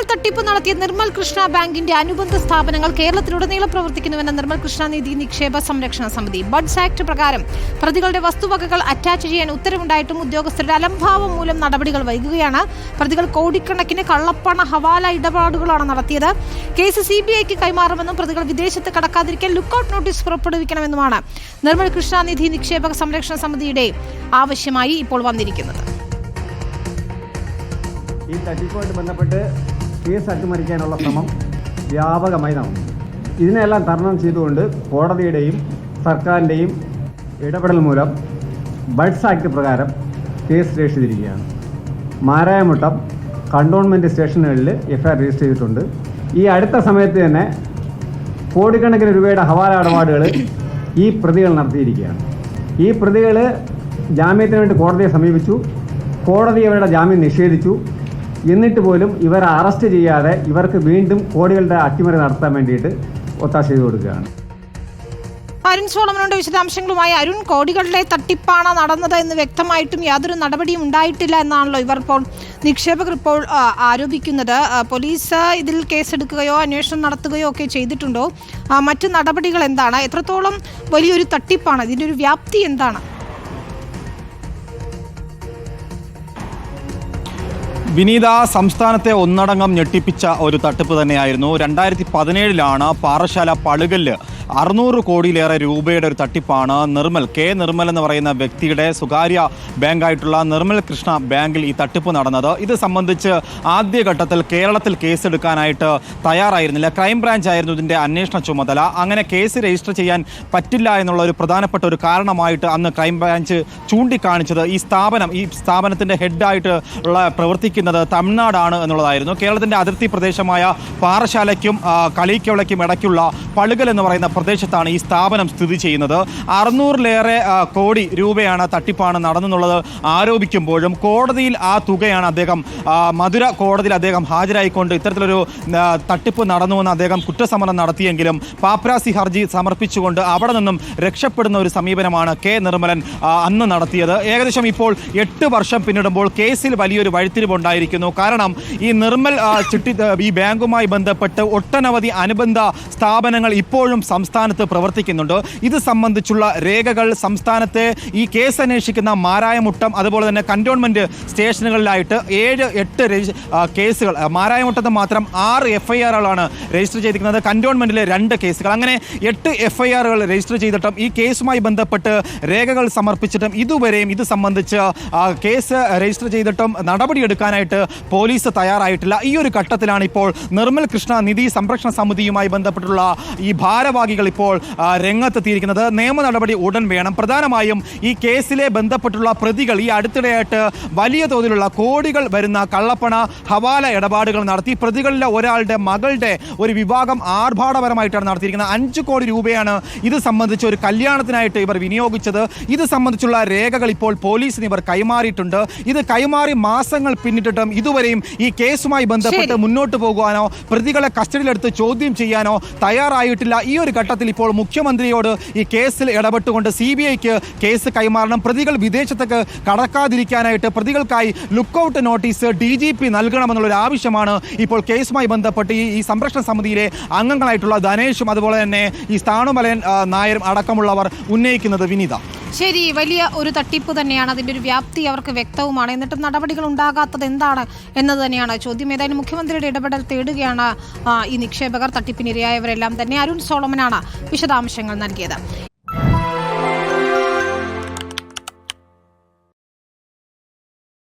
തട്ടിപ്പ് നടത്തിയ നിർമ്മൽ കൃഷ്ണ ബാങ്കിന്റെ അനുബന്ധ സ്ഥാപനങ്ങൾ കേരളത്തിലുടനീളം പ്രവർത്തിക്കുന്നുവെന്ന നിർമ്മൽ കൃഷ്ണ നിധി നിക്ഷേപ സംരക്ഷണ സമിതി. ബഡ്സ് ആക്ട് പ്രകാരം പ്രതികളുടെ വസ്തുവകകൾ അറ്റാച്ച് ചെയ്യാൻ ഉത്തരവുണ്ടായിട്ടും ഉദ്യോഗസ്ഥരുടെ അലംഭാവം മൂലം നടപടികൾ വൈകുകയാണ്. പ്രതികൾ കോടിക്കണക്കിന് കള്ളപ്പണ ഹവാല ഇടപാടുകളാണ് നടത്തിയത്. കേസ് CBIക്ക് കൈമാറുമെന്നും പ്രതികൾ വിദേശത്ത് കടക്കാതിരിക്കാൻ ലുക്കൌട്ട് നോട്ടീസ് പുറപ്പെടുവിക്കണമെന്നുമാണ് നിർമ്മൽ കൃഷ്ണ നിധി നിക്ഷേപക സംരക്ഷണ സമിതിയുടെ ആവശ്യമായി ഇപ്പോൾ വന്നിരിക്കുന്നത്. ഈ തട്ടിപ്പുമായിട്ട് ബന്ധപ്പെട്ട് കേസ് അട്ടിമറിക്കാനുള്ള ശ്രമം വ്യാപകമായി നടന്നു. ഇതിനെല്ലാം തരണം ചെയ്തുകൊണ്ട് കോടതിയുടെയും സർക്കാരിൻ്റെയും ഇടപെടൽ മൂലം ബഡ്സ് ആക്ട് പ്രകാരം കേസ് രജിസ്റ്റർ ചെയ്തിരിക്കുകയാണ്. മാരായമുട്ടം കണ്ടോൺമെൻറ്റ് സ്റ്റേഷനുകളിൽ FIR രജിസ്റ്റർ ചെയ്തിട്ടുണ്ട്. ഈ അടുത്ത സമയത്ത് തന്നെ കോടിക്കണക്കിന് രൂപയുടെ ഹവാല ഇടപാടുകൾ ഈ പ്രതികൾ നടത്തിയിരിക്കുകയാണ്. ഈ പ്രതികൾ ജാമ്യത്തിന് വേണ്ടി കോടതിയെ സമീപിച്ചു. കോടതി അവരുടെ ജാമ്യം നിഷേധിച്ചു. എന്നിട്ട് പോലും ഇവരെ അറസ്റ്റ് ചെയ്യാതെ ഇവർക്ക് വീണ്ടും കോടികളുടെ അട്ടിമറി നടത്താൻ വേണ്ടിയിട്ട് ഒത്താശ ചെയ്തു കൊടുക്കുകയാണ്. അരുൺ സോളമനുണ്ട് വിശദാംശങ്ങളുമായി. അരുൺ, കോടികളുടെ തട്ടിപ്പാണ് നടന്നത് എന്ന് വ്യക്തമായിട്ടും യാതൊരു നടപടിയും ഉണ്ടായിട്ടില്ല എന്നാണല്ലോ ഇവർ ഇപ്പോൾ നിക്ഷേപകർ ഇപ്പോൾ ആരോപിക്കുന്നത്. പോലീസ് ഇതിൽ കേസെടുക്കുകയോ അന്വേഷണം നടത്തുകയോ ഒക്കെ ചെയ്തിട്ടുണ്ടോ? മറ്റു നടപടികൾ എന്താണ്? എത്രത്തോളം വലിയൊരു തട്ടിപ്പാണ്? ഇതിൻ്റെ ഒരു വ്യാപ്തി എന്താണ്? വിനീത, സംസ്ഥാനത്തെ ഒന്നടങ്കം ഞെട്ടിപ്പിച്ച ഒരു തട്ടിപ്പ് തന്നെയായിരുന്നു. 2017 പാറശാല പളുകല്ല് 600 കോടിയിലേറെ രൂപയുടെ ഒരു തട്ടിപ്പാണ് നിർമ്മൽ എന്ന് പറയുന്ന വ്യക്തിയുടെ സ്വകാര്യ ബാങ്കായിട്ടുള്ള നിർമ്മൽ കൃഷ്ണ ബാങ്കിൽ ഈ തട്ടിപ്പ് നടന്നത്. ഇത് സംബന്ധിച്ച് ആദ്യഘട്ടത്തിൽ കേരളത്തിൽ കേസെടുക്കാനായിട്ട് തയ്യാറായിരുന്നില്ല. ക്രൈംബ്രാഞ്ച് ആയിരുന്നു ഇതിൻ്റെ അന്വേഷണ ചുമതല. അങ്ങനെ കേസ് രജിസ്റ്റർ ചെയ്യാൻ പറ്റില്ല എന്നുള്ള ഒരു പ്രധാനപ്പെട്ട ഒരു കാരണമായിട്ട് അന്ന് ക്രൈംബ്രാഞ്ച് ചൂണ്ടിക്കാണിച്ചത് ഈ സ്ഥാപനത്തിൻ്റെ ഹെഡായിട്ട് ഉള്ള പ്രവർത്തിക്കുന്നത് തമിഴ്നാടാണ് എന്നുള്ളതായിരുന്നു. കേരളത്തിൻ്റെ അതിർത്തി പ്രദേശമായ പാറശാലയ്ക്കും കളിക്കവളയ്ക്കും ഇടയ്ക്കുള്ള പളുകൽ എന്ന് പറയുന്ന പ്രദേശത്താണ് ഈ സ്ഥാപനം സ്ഥിതി ചെയ്യുന്നത്. 600-ലേറെ കോടി രൂപയാണ് തട്ടിപ്പാണ് നടന്നെന്നുള്ളത് ആരോപിക്കുമ്പോഴും കോടതിയിൽ ആ തുകയാണ് മധുര കോടതിയിൽ അദ്ദേഹം ഹാജരായിക്കൊണ്ട് ഇത്തരത്തിലൊരു തട്ടിപ്പ് നടന്നുവെന്ന് അദ്ദേഹം കുറ്റസമ്മതം നടത്തിയെങ്കിലും പാപ്പരാസി ഹർജി സമർപ്പിച്ചുകൊണ്ട് അവിടെ നിന്നും രക്ഷപ്പെടുന്ന ഒരു സമീപനമാണ് നിർമ്മലൻ അന്ന് നടത്തിയത്. ഏകദേശം ഇപ്പോൾ 8 വർഷം പിന്നിടുമ്പോൾ കേസിൽ വലിയൊരു വഴിത്തിരിവുണ്ടായിരിക്കുന്നു. കാരണം ഈ നിർമ്മൽ ഈ ബാങ്കുമായി ബന്ധപ്പെട്ട് ഒട്ടനവധി അനുബന്ധ സ്ഥാപനങ്ങൾ ഇപ്പോഴും സംസ്ഥാനത്ത് പ്രവർത്തിക്കുന്നുണ്ട്. ഇത് സംബന്ധിച്ചുള്ള രേഖകൾ സംസ്ഥാനത്തെ ഈ കേസ് അന്വേഷിക്കുന്ന മാരായമുട്ടം അതുപോലെ തന്നെ കന്റോൺമെന്റ് സ്റ്റേഷനുകളിലായിട്ട് 7-8 കേസുകൾ, മാരായമുട്ടത്ത് മാത്രം 6 FIRകളാണ് രജിസ്റ്റർ ചെയ്തിരിക്കുന്നത്. കന്റോൺമെന്റിലെ 2 കേസുകൾ, അങ്ങനെ 8 FIRകൾ രജിസ്റ്റർ ചെയ്തിട്ടും ഈ കേസുമായി ബന്ധപ്പെട്ട് രേഖകൾ സമർപ്പിച്ചിട്ടും ഇതുവരെയും ഇത് സംബന്ധിച്ച് കേസ് രജിസ്റ്റർ ചെയ്തിട്ടും നടപടിയെടുക്കാനായിട്ട് പോലീസ് തയ്യാറായിട്ടില്ല. ഈ ഒരു ഘട്ടത്തിലാണ് ഇപ്പോൾ നിർമ്മൽ കൃഷ്ണ നിധി സംരക്ഷണ സമിതിയുമായി ബന്ധപ്പെട്ടുള്ള ഈ ഭാരവാഹികൾ ഇപ്പോൾ രംഗത്തെത്തിയിരിക്കുന്നത്. നിയമ നടപടി ഉടൻ വേണം. പ്രധാനമായും ഈ കേസിലെ ബന്ധപ്പെട്ടുള്ള പ്രതികൾ ഈ അടുത്തിടെയായിട്ട് വലിയ തോതിലുള്ള കോടികൾ വരുന്ന കള്ളപ്പണ ഹവാല ഇടപാടുകൾ നടത്തി. പ്രതികളിലെ ഒരാളുടെ മകളുടെ ഒരു വിവാഹം ആർഭാടപരമായിട്ടാണ് നടത്തിയിരിക്കുന്നത്. 5 കോടി രൂപയാണ് ഇത് സംബന്ധിച്ച് ഒരു കല്യാണത്തിനായിട്ട് ഇവർ വിനിയോഗിച്ചത്. ഇത് സംബന്ധിച്ചുള്ള രേഖകൾ ഇപ്പോൾ പോലീസിന് ഇവർ കൈമാറിയിട്ടുണ്ട്. ഇത് കൈമാറി മാസങ്ങൾ പിന്നിട്ടിട്ടും ഇതുവരെയും ഈ കേസുമായി ബന്ധപ്പെട്ട് മുന്നോട്ട് പോകുവാനോ പ്രതികളെ കസ്റ്റഡിയിലെടുത്ത് ചോദ്യം ചെയ്യാനോ തയ്യാറായിട്ടില്ല. ഈ ഒരു ഘട്ടത്തിൽ ഇപ്പോൾ മുഖ്യമന്ത്രിയോട് ഈ കേസിൽ ഇടപെട്ടുകൊണ്ട് CBIക്ക് കേസ് കൈമാറണം, പ്രതികൾ വിദേശത്തേക്ക് കടക്കാതിരിക്കാനായിട്ട് പ്രതികൾക്കായി ലുക്കൌട്ട് നോട്ടീസ് DGP നൽകണമെന്നുള്ളൊരു ആവശ്യമാണ് ഇപ്പോൾ കേസുമായി ബന്ധപ്പെട്ട് ഈ സംരക്ഷണ സമിതിയിലെ അംഗങ്ങളായിട്ടുള്ള ധനേഷും അതുപോലെ തന്നെ ഈ സ്ഥാണുമലയൻ നായരും അടക്കമുള്ളവർ ഉന്നയിക്കുന്നത്. വിനീത, ശരി, വലിയ ഒരു തട്ടിപ്പ് തന്നെയാണ്. അതിൻ്റെ ഒരു വ്യാപ്തി അവർക്ക് വ്യക്തവുമാണ്. എന്നിട്ടും നടപടികൾ ഉണ്ടാകാത്തത് എന്താണ് എന്നത് തന്നെയാണ് ചോദ്യം. ഏതായാലും മുഖ്യമന്ത്രിയുടെ ഇടപെടൽ തേടുകയാണ് ഈ നിക്ഷേപകർ. തട്ടിപ്പിനിരയായവരെല്ലാം തന്നെ. അരുൺ സോളമനാണ് വിശദാംശങ്ങൾ നൽകിയത്.